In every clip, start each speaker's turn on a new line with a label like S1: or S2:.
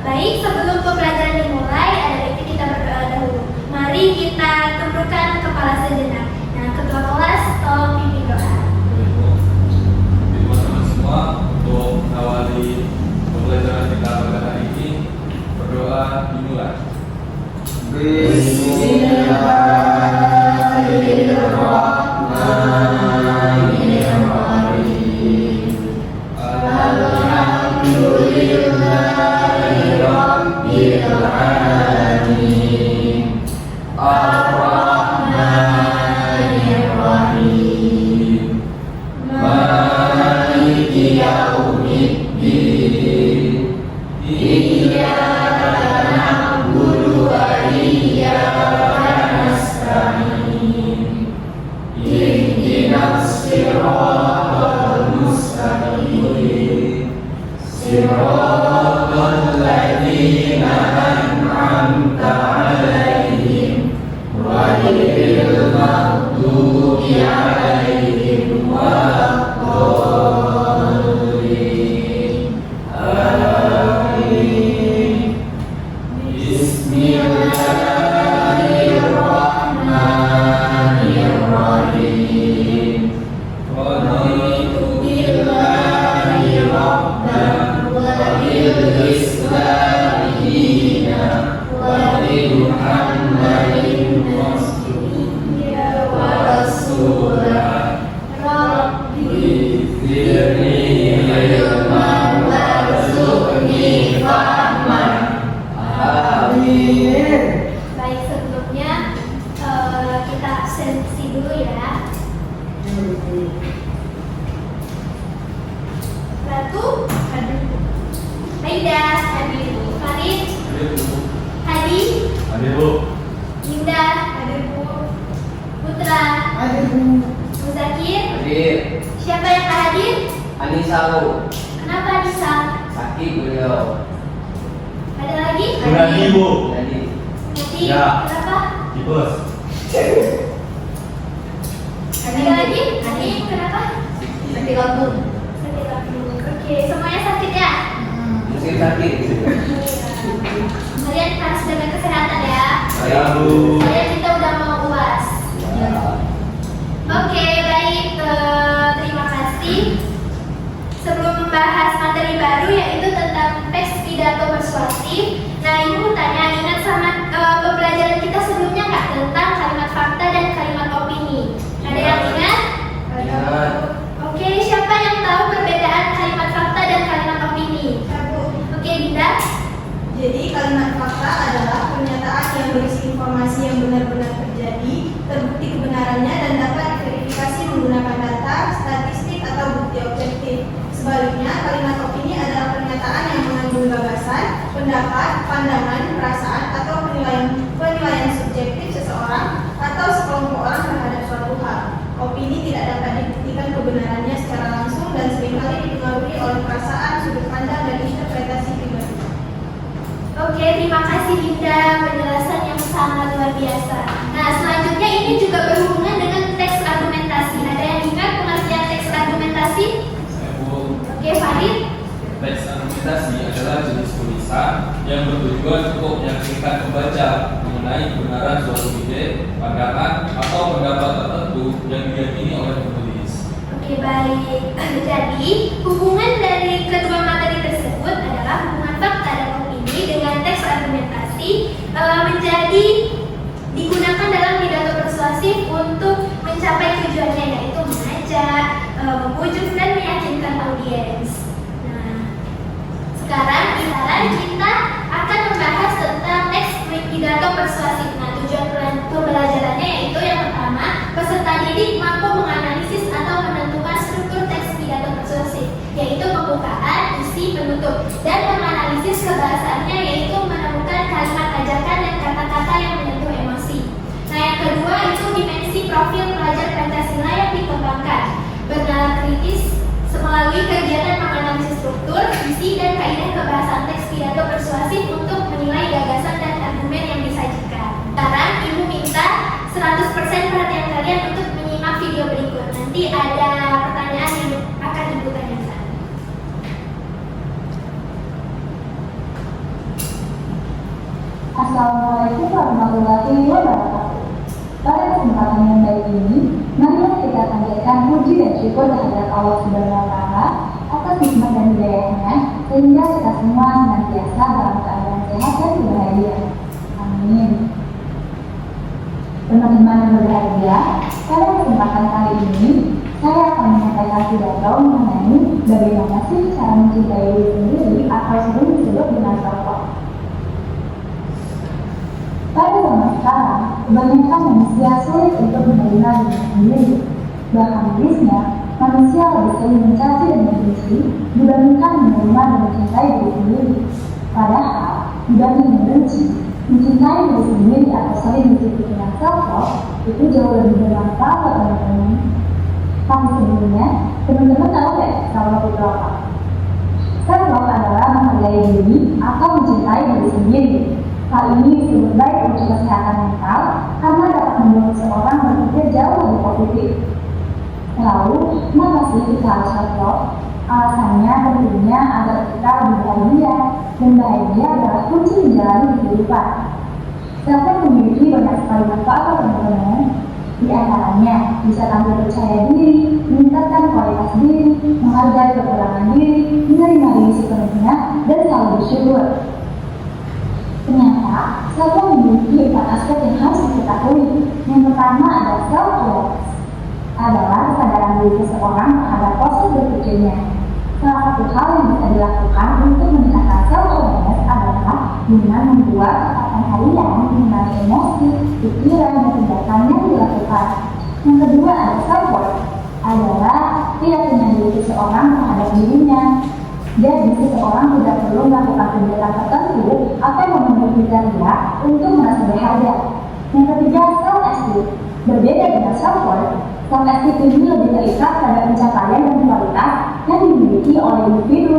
S1: Baik, sebelum pembelajaran dimulai, ada baiknya kita berdoa dahulu. Mari kita tundukkan kepala sejenak. Nah, ketua kelas tolong pimpin doa.
S2: Teman-teman semua, untuk mengawali pembelajaran kita pada hari ini, berdoa dimulai.
S3: Bismillahirrahmanirrahim. Alhamdulillahirabbil alamin. Ar-Rahmanir-Rahim. Maliki yaumiddin. Iyyaka na'budu wa iyyaka nasta'in. Ihdinas siratal mustaqim. Siratal ladzina an'amta 'alaihim ghairil maghdubi 'alaihim waladdallin. Amin. Bismillahirrahmanirrahim. Raditu billahi rabban wa bil islami dinan wa bi Muhammadin rasulan. Rabbi zidni ilman warzuqni fahman. Amin.
S1: Baik, sebelumnya kita absensi dulu ya. Ratu, hadir. Aida, hadir. Farid, Hadi,
S2: Hadir, Bu.
S1: Indah, hadir Bu. Putra,
S3: Hadir, Bu.
S1: Muzakir.
S3: Hadir.
S1: Siapa yang tak hadir?
S3: Anissa, Bu.
S1: Kenapa Anissa?
S3: Sakit beliau.
S1: Ada lagi?
S2: Berani, Bu.
S3: Jadi
S1: Nanti,
S2: Ya.
S1: kenapa?
S2: Tipes.
S1: Ada lagi? Nanti, kenapa?
S3: sakit lambung.
S1: Sakit lambung. Oke, semuanya sakit ya?
S3: Musim sakit.
S1: Kalian harus jaga kesehatan ya.
S2: Ya, Bu.
S1: Soalnya kita udah mau UAS. Oke, baik. Terima kasih. Sebelum membahas materi baru yaitu tentang teks pidato persuasif. Nah, ini mau tanya, ingat sama pembelajaran kita sebelumnya nggak tentang kalimat fakta dan kalimat opini? Ada yang ingat?
S3: Ingat.
S1: Oke, siapa yang tahu perbedaan kalimat fakta dan kalimat opini? Oke, Dinda.
S4: Jadi kalimat fakta adalah pernyataan yang berisi informasi yang benar-benar terjadi, terbukti kebenarannya dan dapat diverifikasi menggunakan data, statistik atau bukti objektif. Sebaliknya, kalimat opini adalah pernyataan yang mengandung gagasan, pendapat, pandangan, perasaan atau penilaian subjektif seseorang atau sekelompok orang terhadap suatu hal. Opini tidak dapat dibuktikan kebenarannya secara langsung dan seringkali dipengaruhi oleh perasaan, sudut pandang dan interpretasi pribadi.
S1: Oke, terima kasih Dinda, penjelasan yang sangat luar biasa. Nah, selanjutnya ini juga berhubungan dengan teks argumentasi. Ada yang ingat pengertian teks argumentasi?
S2: Saya, Bu.
S1: Oke, Farid.
S2: Teks argumentasi adalah jenis tulisan yang bertujuan untuk meyakinkan pembaca mengenai kebenaran suatu ide, pandangan, atau pendapat tertentu yang diyakini oleh penulis.
S1: Oke, baik. Jadi, hubungan dari kedua materi tersebut adalah hubungan fakta dan opini dengan teks argumentasi menjadi digunakan dalam pidato persuasif untuk mencapai tujuannya, yaitu mengajak, membujuk, dan meyakinkan audiens. Nah, sekarang kita akan membahas tentang teks pidato persuasif. Nah, tujuan pembelajarannya yaitu yang pertama, peserta didik mampu menganalisis atau menentukan struktur teks pidato persuasif, yaitu pembukaan, isi, penutup, dan menganalisis kebahasannya, yaitu menemukan kalimat ajakan dan kata-kata yang menyentuh emosi. Nah, yang kedua itu dimensi profil pelajar Pancasila yang dikembangkan, bernalar kritis melalui kegiatan menganalisis struktur, isi, dan kaidah kebahasan teks pidato persuasif
S5: Assalamualaikum warahmatullahi wabarakatuh. Pada kesempatan yang baik ini, marilah kita panjatkan puji dan syukur kehadirat Allah Subhanahu wa Ta'ala atas nikmat dan hidayahnya, sehingga kita semua senantiasa dalam keadaan sehat dan bahagia. Amin. Teman-teman yang berbahagia, pada kesempatan kali ini, saya akan menyampaikan pidato mengenai bagaimana sih cara mencintai diri sendiri atau sering disebut dengan self-love. Pada zaman sekarang, kebanyakan manusia sulit untuk menerima diri sendiri. Bahkan mirisnya, manusia lebih sering mencaci dan membenci dibandingkan menerima dan mencintai diri sendiri. Padahal, dibanding membenci, mencintai diri sendiri atau sering disebut dengan self-love itu jauh lebih bermanfaat buat teman-teman. Tapi sebelumnya, teman-teman tahu nggak self-love itu apa? Self-love adalah menghargai diri atau mencintai diri sendiri. Hal ini disebut baik untuk kesehatan mental karena dapat membuat seseorang berpikir jauh lebih positif. Lalu, kenapa sih kita harus self-love? Alasannya tentunya agar kita lebih bahagia, dan bahagia adalah kunci menjalani kehidupan. Self-love memiliki banyak sekali manfaat teman-teman. Di antaranya, bisa tampil percaya diri, meningkatkan kualitas diri, menghargai kekurangan diri, menerima diri sepenuhnya, dan selalu bersyukur. Ternyata, self-love memiliki 4 aspek yang harus diketahui. Yang pertama adalah self-awareness, adalah kesadaran diri seseorang terhadap proses berpikirnya. Salah satu hal yang bisa dilakukan untuk meningkatkan self-awareness adalah dengan membuat catatan harian mengenai emosi, pikiran, dan tindakan yang dilakukan. Yang kedua adalah self-worth, adalah keyakinan diri seseorang terhadap dirinya. Jadi, seseorang tidak perlu melakukan kegiatan tertentu atau memenuhi kriteria untuk merasa berharga. Yang ketiga, self-esteem. Berbeda dengan self-worth, self-esteem ini lebih terikat pada pencapaian dan kualitas yang dimiliki oleh individu.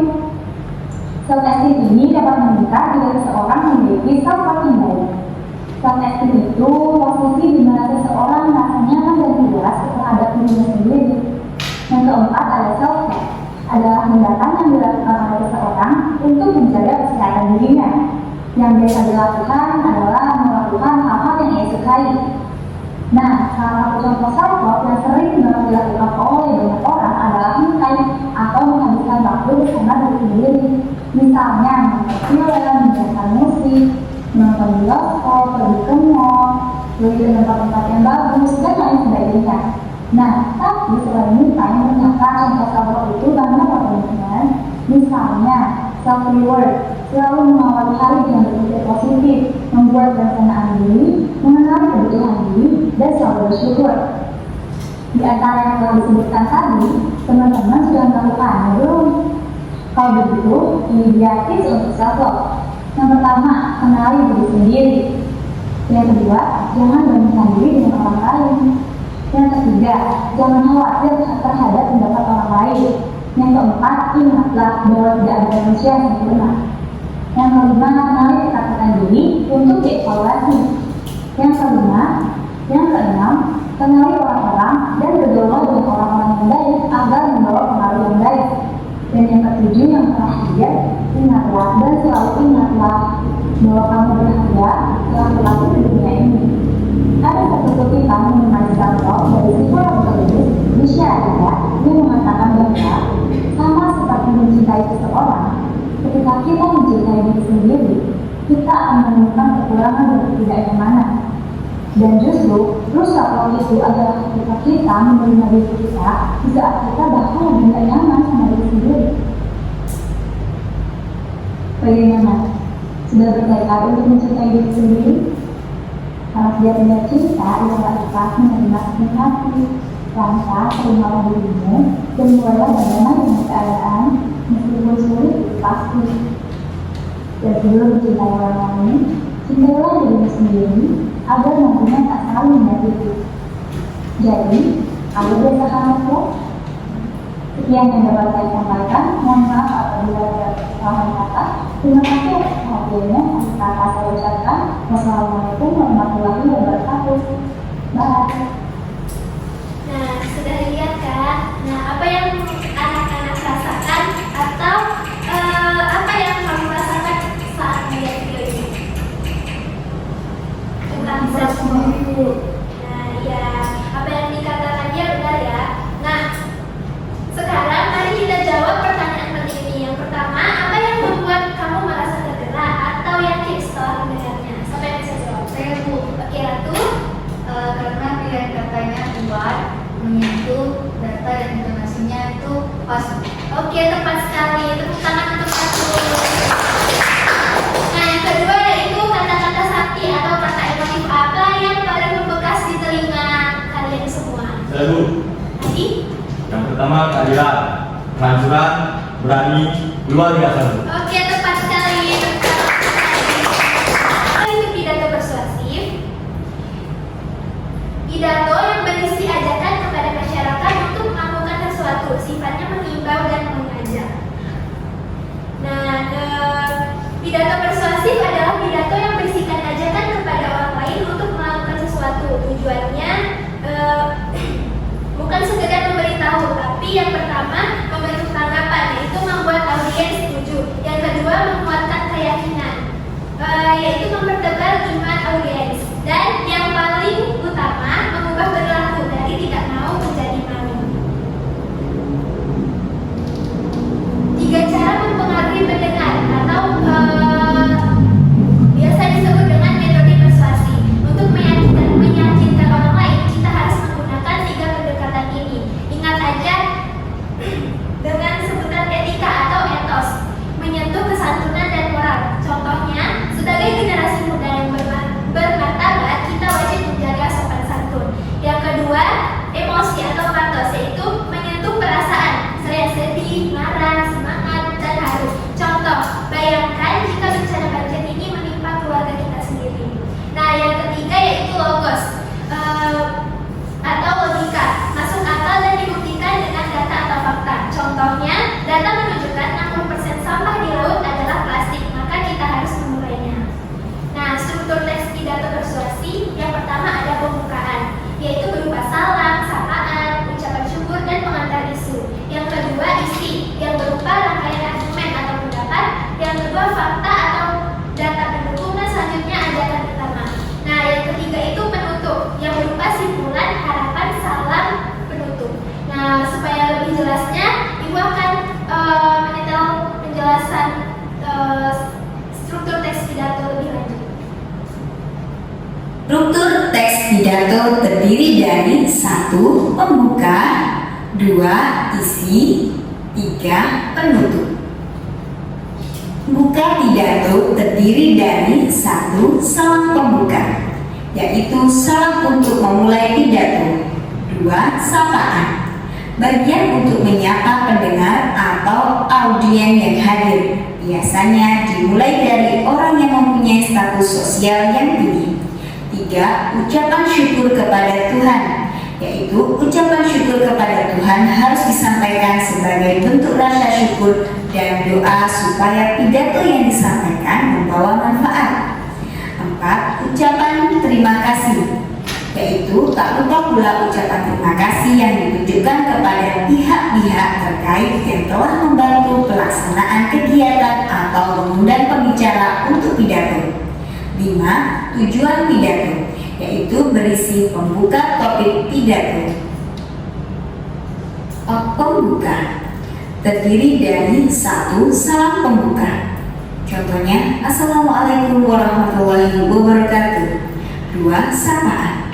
S5: Self-esteem ini dapat meningkat jika seseorang memiliki self-worth yang baik. Self-esteem itu posisi di mana seseorang merasa nyaman dan puas terhadap dirinya sendiri. Yang keempat adalah self-care, adalah tindakan yang dilakukan oleh seseorang untuk menjaga kesehatan dirinya. Yang biasa dilakukan adalah melakukan hal-hal yang ia sukai. Nah, salah satu contoh self-love yang sering dilakukan oleh banyak orang adalah me-time atau menghabiskan waktu bersama diri sendiri. Misalnya, menonton film, mendengarkan musik, menonton bioskop, pergi ke mall, pergi ke tempat-tempat yang bagus, dan lain sebagainya. Nah, tapi selain me-time, ternyata contoh self-love itu banyak teman-teman. Misalnya, self-reward, selalu mengawali hari dengan berpikir positif, membuat perencanaan diri, mengenali kebutuhan diri, dan selalu bersyukur. Di antara yang telah disebutkan tadi, teman-teman sudah melakukannya belum? Kalau begitu, ini dia tips untuk self-love. Yang pertama, kenali diri sendiri. Yang kedua, jangan bandingkan diri dengan orang lain. Yang ketiga, jangan khawatir terhadap pendapat orang lain. Yang keempat, ingatlah bahwa tidak ada manusia yang sempurna. Yang kelima, kenali ketakutan diri untuk dievaluasi. Yang keenam, kenali orang-orang dan bergaul dengan orang-orang yang baik agar membawa pengaruh yang baik. Dan yang ketujuh, yang terakhir, ingatlah dan selalu ingatlah bahwa kamu berharga telah berlaku di dunia ini. Ada satu kutipan mengenai self-love dari psikolog Michelle yang mengatakan bahwa sama seperti mencintai seseorang, ketika kita mencintai diri sendiri, kita akan menemukan kekurangan dan ketidaknyamanan. Dan justru, self-love itu adalah ketika kita menerima diri kita di saat kita bahkan lebih tidak nyaman sama diri sendiri. Bagaimana? Sudah bertekad untuk mencintai diri sendiri? Kalau dia punya cinta, ia tak lepas menerima sepenuh hati. Lantas, terimalah dirimu dan mulailah bagaimana dengan keadaan meskipun sulit itu pasti. Dan sebelum mencintai orang lain, cintailah dirimu sendiri agar nantinya tak saling menyakiti. Jadi, ayo biasakan itu. Sekian yang dapat saya sampaikan. Mohon maaf apabila ada kesalahan kata. Terima kasih atas perhatiannya. Kata saya ucapkan wassalamualaikum warahmatullahi wabarakatuh. Bye.
S1: Nah, sudah lihat kan? Nah, apa yang anak-anak rasakan atau apa yang kamu rasakan saat melihat video ini?
S6: menyentuh data dan informasinya itu pas.
S1: Oke, tepat sekali. Tepuk tangan untuk aku. Nah, yang kedua yaitu kata-kata sakti atau kata emotif apa yang paling membekas di telinga kalian semua?
S7: Satu.
S1: Adi?
S7: Yang pertama keadilan, kelanjuran, berani, luar biasa.
S1: Oke, tepat sekali. Apa itu pidato persuasif? Pidato yang berisi ajakan kepada masyarakat untuk melakukan sesuatu, sifatnya mengimbau dan mengajak. Nah, pidato persuasif adalah pidato yang berisikan ajakan kepada orang lain untuk melakukan sesuatu. Tujuannya bukan sekedar memberitahu, tapi yang pertama membentuk tanggapan, yaitu membuat audiens setuju. Yang kedua menguatkan keyakinan, yaitu mempertebal iman audiens. Dan yang paling utama mengubah perilaku dari tidak mau menjadi mau. 3 cara mempengaruhi pendengar atau biasa disebut dengan metode persuasi. Untuk meyakinkan orang lain, kita harus menggunakan 3 pendekatan ini. Ingat aja dengan sebutan etika atau etos, menyentuh kesantunan dan moral. Contohnya, sebagai generasi muda yang bermartabat, kita wajib menjaga sopan santun. Yang kedua, emosi atau patos, yaitu menyentuh perasaan, saya sedih, marah, semangat, dan haru. Contoh, bayangkan jika bencana banjir ini menimpa keluarga kita sendiri. Nah, yang ketiga yaitu logos atau logika, masuk akal dan dibuktikan dengan data atau fakta. Contohnya, data menunjukkan 60% sampah di laut adalah plastik, maka kita harus mengurainya. Nah, struktur teks pidato persuasi yang pertama ada pembukaan, yaitu berupa salam, sapaan, ucapan syukur, dan pengantar isu. Yang kedua isi, yang berupa rangkaian argumen atau pendapat. Yang kedua fakta atau data pendukung, dan selanjutnya ajakan utama. Nah, yang ketiga itu penutup, yang berupa simpulan, harapan, salam, penutup. Nah, supaya lebih jelasnya, Ibu akan menyetel penjelasan struktur teks pidato lebih lanjut.
S8: Struktur teks pidato terdiri dari 1. Pembuka, 2. Isi, 3. Penutup. Pembuka pidato terdiri dari 1. Salam pembuka, yaitu salam untuk memulai pidato. 2. Sapaan, bagian untuk menyapa pendengar atau audien yang hadir. Biasanya dimulai dari orang yang mempunyai status sosial yang tinggi. 3. Ucapan syukur kepada Tuhan, yaitu ucapan syukur kepada Tuhan harus disampaikan sebagai bentuk rasa syukur dan doa supaya pidato yang disampaikan membawa manfaat. 4. Ucapan terima kasih, yaitu tak lupa pula ucapan terima kasih yang ditujukan kepada pihak-pihak terkait yang telah membantu pelaksanaan kegiatan atau mengundang pembicara untuk pidato. 5. Tujuan pidato, yaitu berisi pembuka topik pidato. Pembuka terdiri dari 1. Salam pembuka, contohnya Assalamualaikum warahmatullahi wabarakatuh. 2. Sapaan,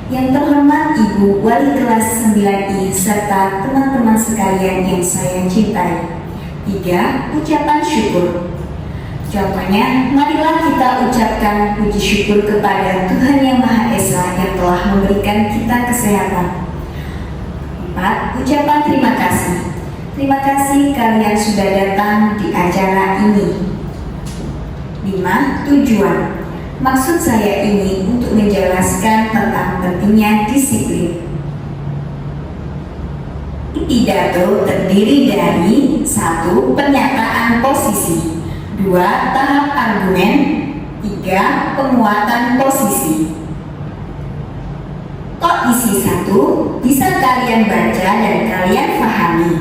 S8: yang terhormat Ibu Wali kelas 9I serta teman-teman sekalian yang saya cintai. 3. Ucapan syukur, contohnya, marilah kita ucapkan puji syukur kepada Tuhan Yang Maha Esa yang telah memberikan kita kesehatan. 4. Ucapan terima kasih, terima kasih kalian sudah datang di acara ini. 5. Tujuan, maksud saya ini untuk menjelaskan tentang pentingnya disiplin. Pidato terdiri dari 1. Pernyataan posisi, 2. Tahap argumen, 3. Penguatan posisi. Kok isi 1 bisa kalian baca dan kalian pahami.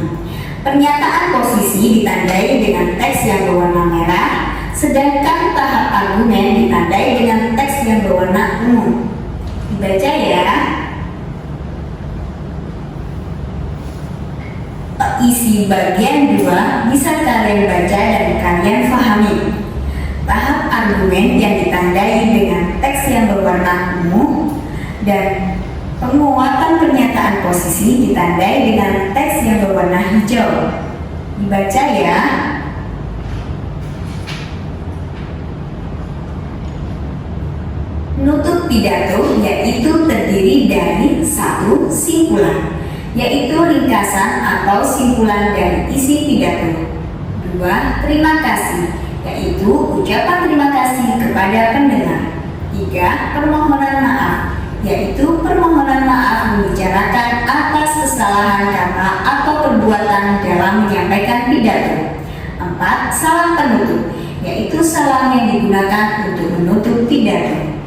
S8: Pernyataan posisi ditandai dengan teks yang berwarna merah, sedangkan tahap argumen ditandai dengan teks yang berwarna ungu. Dibaca ya. Isi bagian 2 bisa kalian baca dan kalian pahami. Tahap argumen yang ditandai dengan teks yang berwarna ungu dan Penguatan pernyataan posisi ditandai dengan teks yang berwarna hijau. Dibaca ya. Penutup pidato yaitu terdiri dari satu simpulan, yaitu ringkasan atau simpulan dari isi pidato. Dua, terima kasih, yaitu ucapan terima kasih kepada pendengar. Tiga, permohonan maaf, yaitu permohonan maaf membicarakan atas kesalahan kata atau perbuatan dalam menyampaikan pidato. Empat, salam penutup, yaitu salam yang digunakan untuk menutup pidato.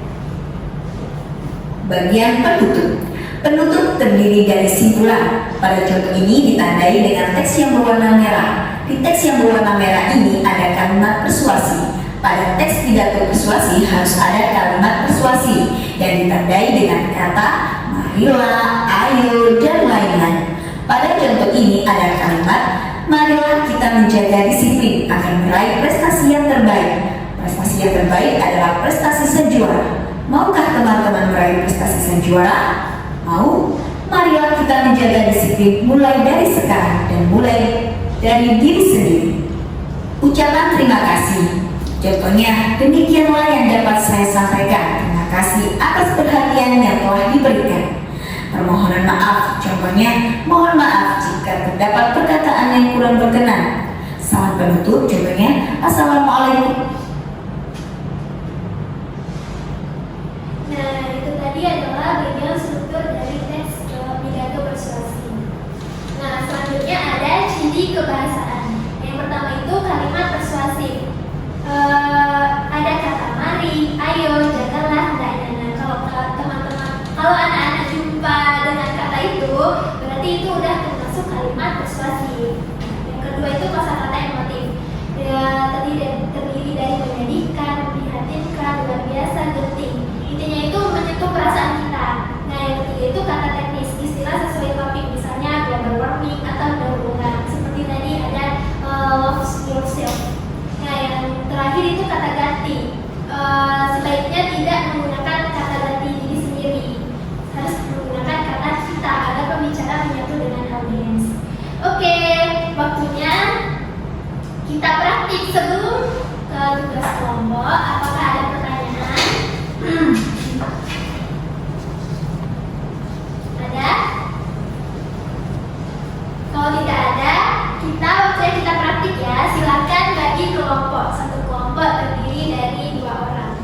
S8: Bagian penutup. Penutup terdiri dari simpulan. Pada contoh ini ditandai dengan teks yang berwarna merah. Di teks yang berwarna merah ini ada kalimat persuasi. Pada teks pidato persuasi harus ada kalimat persuasi yang ditandai dengan kata marilah, ayo, dan lain-lain. Pada contoh ini ada kalimat marilah kita menjaga disiplin agar meraih prestasi yang terbaik. Prestasi yang terbaik adalah prestasi sejuara. Maukah teman-teman meraih prestasi sejuara? Mau? Marilah kita menjaga disiplin mulai dari sekarang dan mulai dari diri sendiri. Ucapan terima kasih. Contohnya, demikianlah yang dapat saya sampaikan. Terima kasih atas perhatian yang telah diberikan. Permohonan maaf. Contohnya, mohon maaf jika terdapat perkataan yang kurang berkenan. Salam penutup. Contohnya, assalamualaikum.
S1: Nah, itu tadi adalah bagian struktur dari teks pidato persuasi. Nah, selanjutnya ada ciri kebahasaan. Yang pertama itu kalimat persuasif. Ada kata mari, ayo, janganlah, hendaknya. Nah, kalau anak-anak jumpa dengan kata itu, berarti itu udah termasuk kalimat persuasif. Yang kedua itu kosakata emotif. Terdiri dari menyedihkan, memprihatinkan, luar biasa, genting. Intinya itu menyentuh perasaan kita. Nah, yang ketiga itu kata teknis, istilah sesuai topik, misalnya global warming atau berhubungan. Seperti tadi ada love yourself. Nah, yang terakhir itu kata ganti. Sebaiknya tidak menggunakan kata ganti diri sendiri. Harus menggunakan kata kita agar pembicara menyatu dengan audiens. Oke, waktunya kita praktik sebelum ke tugas kelompok. Apakah ada pertanyaan? Ada? Kalau tidak ada, waktunya kita praktik ya. Silakan bagi kelompok. Satu kelompok terdiri dari 2 orang.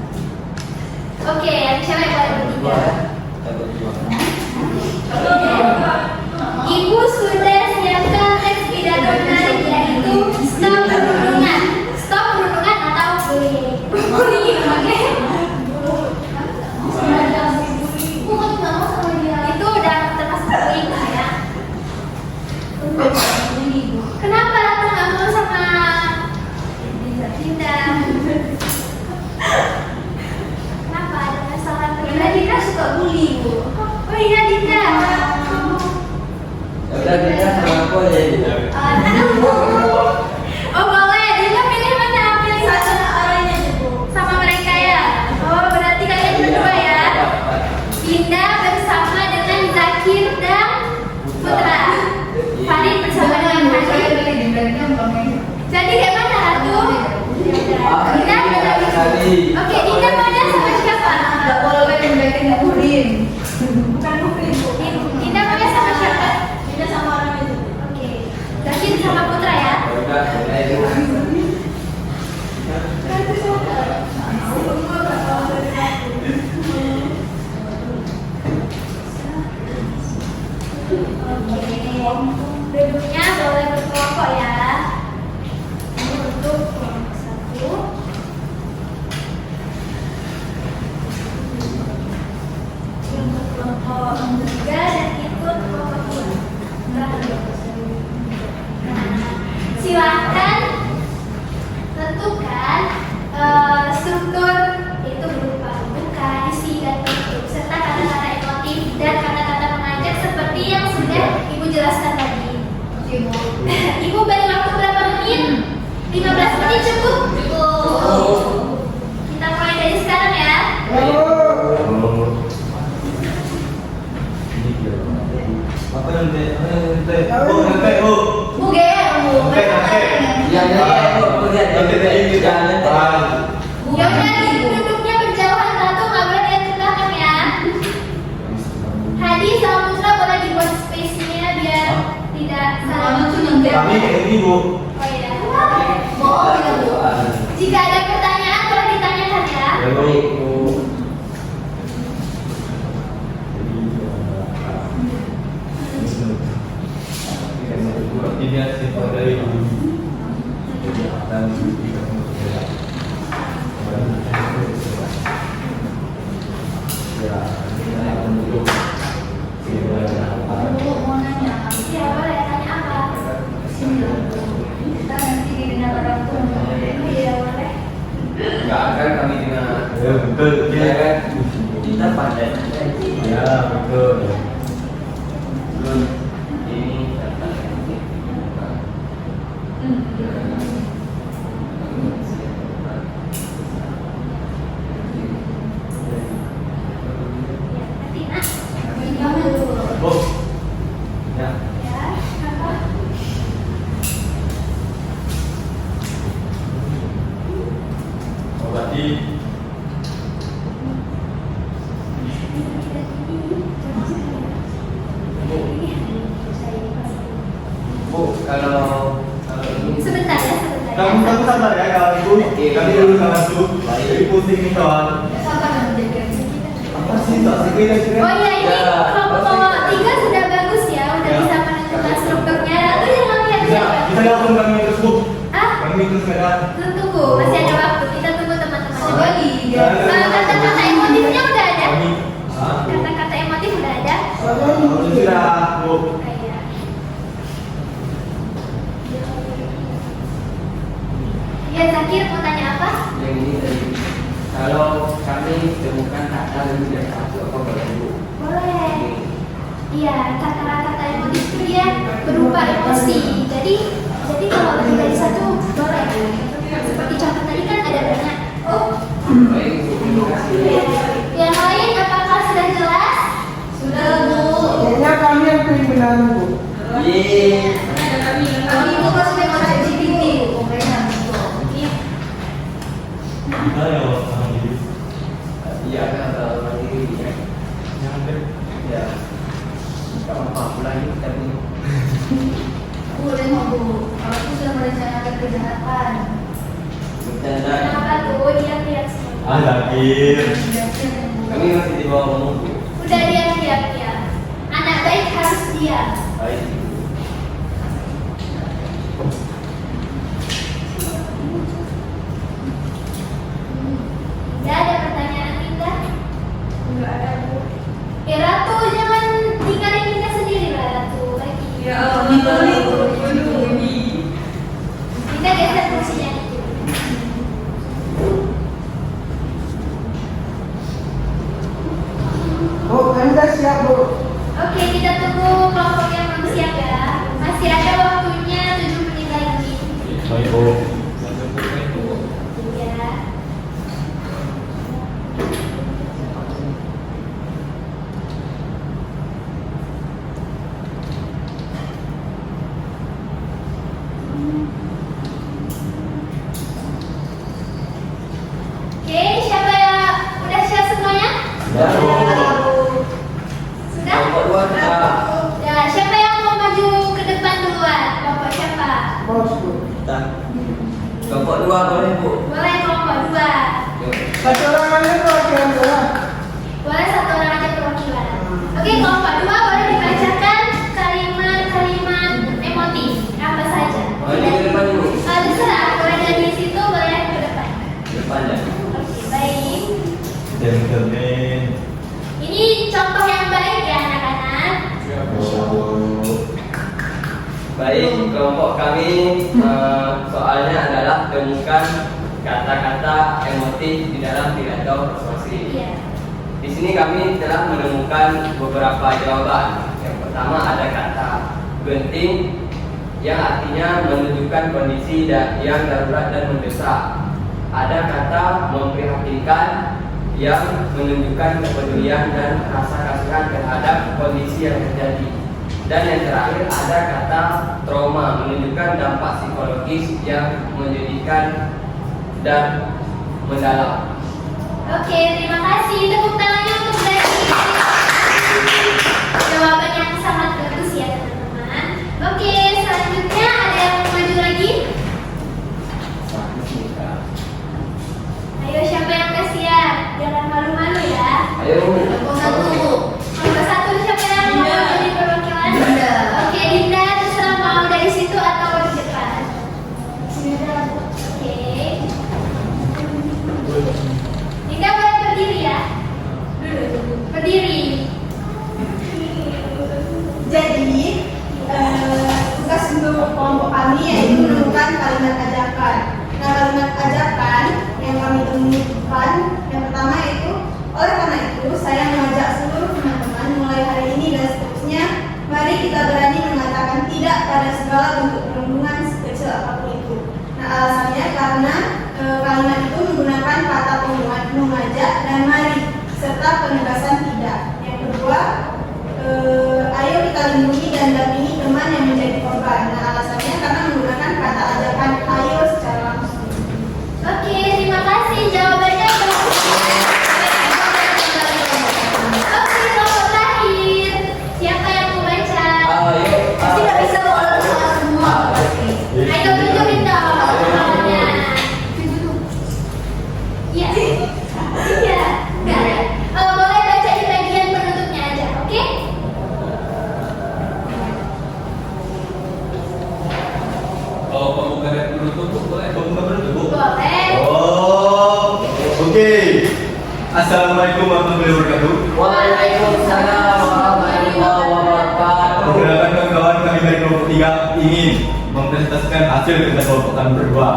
S1: Oke, yang cewek boleh bertiga. Ibu sudah siapkan teks pidato menarik, yaitu stop perundungan. Stop perundungan atau bullying. Oke? Itu udah termasuk bullying lah ya. Kenapa Rata nggak mau sama Dinda? Kenapa ada masalah? Karena Dinda suka bully, Bu. Oh iya Dinda.
S3: Udah kita sama aku aja gitu.
S1: Oh boleh, Dinda pilih mana? Pilih satu orangnya aja, Bu. Sama mereka ya. Oh berarti kalian berdua ya. Dinda bersama dengan Zakir dan Putra. Farid bersama dengan Farid. Jadi kayak mana Ratu? Dinda Oke, Dinda maunya sama siapa?
S6: Gak boleh menjadi murid.
S1: Bukan Mufid. Dinda maunya sama siapa? Dinda sama orang itu. Oke. Zakir sama Putra ya. Duduknya boleh berkelompok ya. Ini untuk kelompok 1. Untuk kelompok 3 dan ikut kelompok 2. Silakan tentukan struktur, yaitu berupa pembuka, isi, dan penutup, serta kata-kata emotif dan kata-kata mengajak seperti yang sudah Ibu jelaskan tadi. Ibu beri waktu berapa menit? 15 menit cukup? Cukup. Kita mulai dari sekarang ya.
S6: Buge, bu.
S3: Iya,
S1: Ya udah, duduknya berjauhan satu, nggak boleh lihat ke belakang ya. Hadi sama Putra boleh dibuat space-nya biar tidak salah.
S7: Kami kayak ini bu.
S1: Oh iya.
S6: Bohong ya, bu.
S1: Jika ada pertanyaan boleh ditanyakan ya.
S7: Ya bu. Ini sifat dari dan
S6: Bu, mau nanya.
S1: Ya boleh tanya apa?
S6: Sini loh. Kita nanti didengar orang tua.
S1: Iya boleh.
S2: Nggak akan kami dengar.
S7: ya betul
S3: Iya
S7: ya
S3: kan? Kita pandai.
S7: ya betul.
S3: Ini kata
S1: Nanti nak.
S6: Jangan dulu.
S7: Bu. Ya.
S1: Ya. Apa?
S7: Oh, berarti
S3: Bu, kalau ini
S1: Sebentar ya, sebentar.
S7: kamu sabar ya kawan ibu. Kami dulu kawan tuh. Jadi pusing nih kawan.
S6: Sabar nanti.
S7: Apa sih tak sih kita
S1: Oh iya ini
S3: Ya,
S1: kelompok 3 sudah bagus ya, udah
S7: Ya.
S1: bisa menentukan strukturnya. Lalu jangan lihat
S7: Bisa bisa langsung kami terus bu.
S1: Ah,
S7: Kami terus sekarang.
S1: tunggu, masih ada waktu. Kita tunggu teman-teman.
S6: Coba di.
S1: Kata-kata emotifnya udah ada.
S7: Kami.
S1: Kata-kata emotif udah ada.
S7: Sudah bu.
S1: Iya. Ya Zakir mau tanya apa?
S3: yang ini tadi. Kalau kami temukan kata lebih dari satu, apa boleh bu?
S1: Boleh. Iya, kata-kata emotif itu dia berupa emosi. Jadi kalau lebih dari satu boleh. Seperti contoh tadi kan ada banyak.
S3: Baik bu, terima kasih.
S1: Yang lain apakah sudah jelas?
S6: Sudah, bu.
S9: Kayaknya kami yang paling benar bu.
S3: Yeay.
S6: Kami itu pas memang ada GPT, bu. Kayaknya.
S7: Kita ya orang ini.
S3: Iya kan kalau orang ini ya. Ya. Kamu mampu lagi tapi
S6: Bu, tengok bu. Aku sudah merencanakan kejahatan.
S3: bercanda.
S1: Kenapa tuh? Diam-diam semua.
S7: Ah Zakir.
S3: Kami masih di bawah menunggu.
S1: Udah diam-diam ya. Anak baik harus diam.
S3: Baik.
S1: Tidak ada pertanyaan Dinda?
S6: Enggak ada, bu.
S1: Ya Ratu jangan tinggalin Dinda sendiri lah Ratu. Lagi.
S6: Ya Allah, bu.
S1: Dinda geser kursinya dikit.
S9: Bu, Anda siap bu?
S1: Oke, kita tunggu kelompok yang belum siap ya. Masih ada waktunya 7 menit lagi.
S7: Baik bu.
S1: Ya. Oke, siapa yang udah siap semuanya?
S3: Sudah.
S1: Sudah?
S3: Kelompok dua kita.
S1: Ya, siapa yang mau maju ke depan duluan? Kelompok siapa?
S9: Bos bu.
S3: Kita. Kelompok dua boleh bu.
S1: Boleh kelompok 2.
S3: Yuk.
S9: Satu orang aja perwakilan doang.
S1: Boleh 1 orang aja perwakilan. Oke, kelompok 2 boleh dibacakan kalimat-kalimat emotif apa saja.
S3: Oh, ini ke depan dulu.
S1: Terserah, boleh dari situ boleh ke depan.
S3: Depan ya.
S1: Oke, baik.
S7: Gentleman.
S1: Ini contoh yang baik ya anak-anak.
S3: Baik, kelompok kami soalnya adalah temukan kata-kata emotif di dalam pidato persuasi.
S1: Iya.
S3: Di sini kami telah menemukan beberapa jawaban. Yang pertama ada kata genting yang artinya menunjukkan kondisi yang darurat dan mendesak. Ada kata memprihatinkan yang menunjukkan kepedulian dan rasa kasihan terhadap kondisi yang terjadi. Dan yang terakhir ada kata trauma, menunjukkan dampak psikologis yang menyedihkan dan mendalam.
S1: Oke, terima kasih. Tepuk tangannya untuk Brady. Jawaban yang sangat bagus ya teman-teman. Oke, selanjutnya ada yang mau maju lagi? Ayo, siapa yang udah siap? Jangan malu-malu ya.
S3: Ayo.
S1: Nomor 1 siapa yang mau jadi perwakilan?
S6: Dinda.
S1: Oke, Dinda, terserah mau dari situ atau di depan. Oke. Dinda boleh berdiri ya. Berdiri.
S4: Jadi, tugas untuk kelompok kami yaitu menemukan kalimat ajakan. Nah, kalimat ajakan yang kami temukan yang pertama itu, oleh karena itu saya mengajak seluruh teman-teman mulai hari ini dan seterusnya, mari kita berani mengatakan tidak pada segala bentuk perundungan sekecil apapun itu. Nah, alasannya karena kalimat itu menggunakan kata mengajak dan mari serta penegasan tidak. Yang kedua, ayo kita lindungi dan dampingi teman yang menjadi korban. Nah, alasannya karena menggunakan kata ajakan ayo secara langsung.
S1: Oke, terima kasih. Jawabannya bagus. Oke, kelompok terakhir. Siapa yang mau baca?
S3: Ayo.
S6: Pasti nggak bisa kalau salah semua.
S1: Ayo tunjukin dong jawabannya. Iya. Iya. Enggak ada. Boleh baca di bagian penutupnya aja, oke?
S2: Kalau pembuka dan penutup boleh.
S7: Pembuka penutup, Bu?
S1: Boleh.
S7: Oh, oke. Assalamualaikum warahmatullahi wabarakatuh.
S3: Waalaikumsalam warahmatullahi wabarakatuh.
S7: Perkenalkan kawan-kawan, kami dari kelompok 3 ingin mempresentasikan hasil kerja kelompok kami berdua.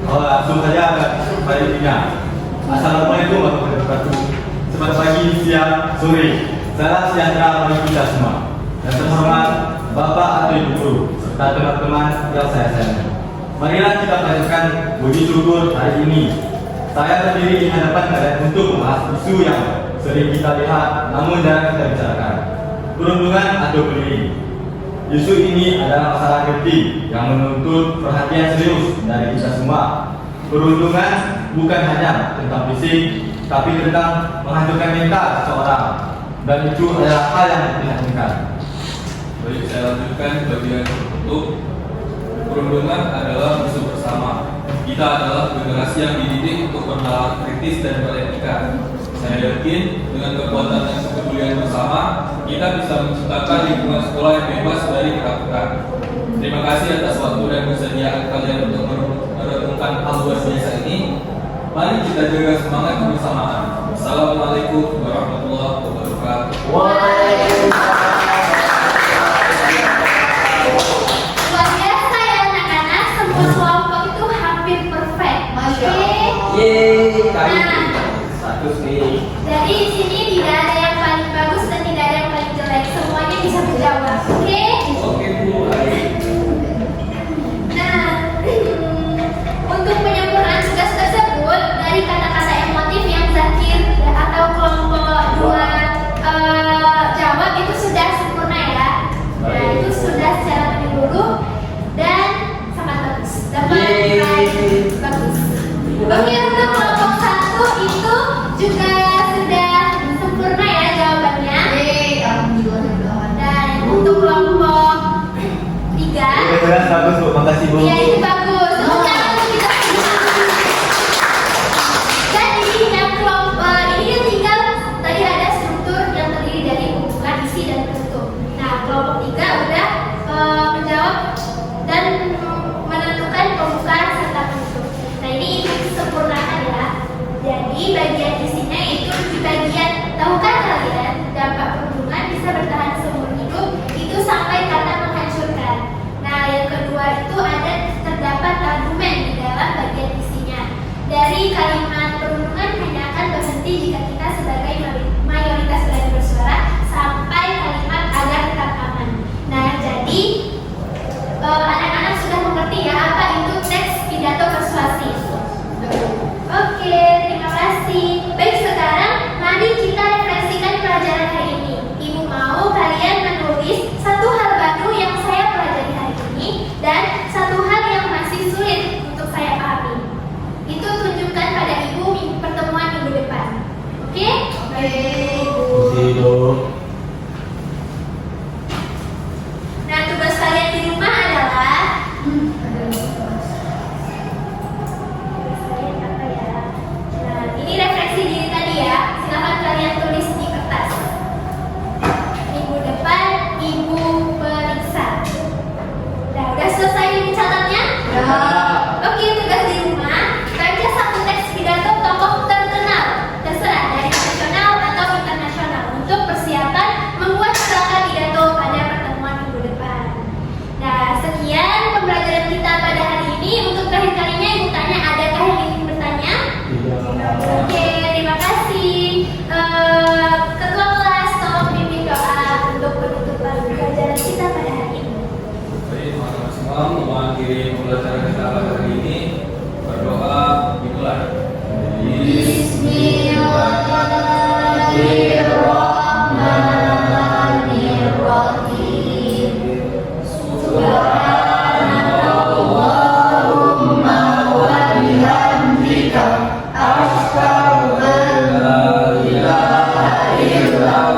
S7: Langsung saja baiknya. Assalamualaikum warahmatullahi wabarakatuh. Selamat pagi, siang, sore. Salam sejahtera bagi kita semua. Dan terhormat Bapak atau Ibu Guru serta teman-teman yang saya sayangi. Marilah kita merayakan budi syukur hari ini. Saya berdiri di hadapan kalian untuk membahas isu yang sering kita lihat namun jarang kita bicarakan. Perundungan atau bullying. Isu ini adalah masalah genting yang menuntut perhatian serius dari kita semua. Perundungan bukan hanya tentang fisik, tapi tentang menghancurkan mental seseorang, dan itu adalah hal yang diperhatikan.
S2: Baik, saya lanjutkan bagian tertutup. Perundungan adalah musuh bersama. Kita adalah generasi yang dididik untuk bernalar kritis dan beretika. Saya yakin dengan kekuatan dan kepedulian bersama, kita bisa menciptakan lingkungan sekolah yang bebas dari ketakutan. Terima kasih atas waktu dan kesediaan kalian untuk merenungkan hal luar biasa ini. Mari kita jaga semangat kebersamaan. Assalamualaikum warahmatullahi wabarakatuh.
S1: Luar biasa ya anak-anak, semua kelompok itu hampir perfect.
S6: Masya
S1: Oke.
S6: Allah.
S3: Yeay, kali
S1: Nah.
S3: status nih.
S1: Jadi di sini tidak ada yang paling bagus dan tidak ada yang paling jelek. Semuanya bisa menjawab. Oke?
S2: Oke, Bu.
S1: Nah, untuk penyempurnaan tugas tersebut dari kata-kata emotif yang Zakir atau kelompok 2 jawab itu sudah sempurna ya. Nah, itu sudah secara menyeluruh dan sangat bagus. Dapat nilai bagus. Oke, untuk kelompok 1 itu juga sudah sempurna ya jawabannya.
S6: Alhamdulillah.
S1: Dan untuk kelompok 3
S7: Benar, bagus, Bu. Makasih, Bu.
S1: ya itu bagus. Tepuk tangan untuk kita semua. Jadi yang kelompok ini kan tinggal tadi ada struktur yang terdiri dari pembukaan, isi dan penutup. Nah kelompok 3 udah menjawab dan menentukan pembukaan serta penutup. Nah ini sempurnakan ya. Jadi bagian isinya itu di bagian tahukah kalian dampak perundungan bisa bertahan seumur hidup itu sampai kata menghancurkan. Nah yang kedua itu ada terdapat argumen di dalam bagian isinya. Dari kalimat perundungan hanya akan berhenti jika kita sebagai mayoritas berani bersuara sampai kalimat agar tetap aman. Nah jadi anak-anak sudah mengerti ya apa itu teks pidato persuasif. Oke, terima kasih. Baik, sekarang mari kita refleksikan pelajaran hari ini. Ibu mau
S9: bihamdika astaghfirullah.
S2: La ilaha illallah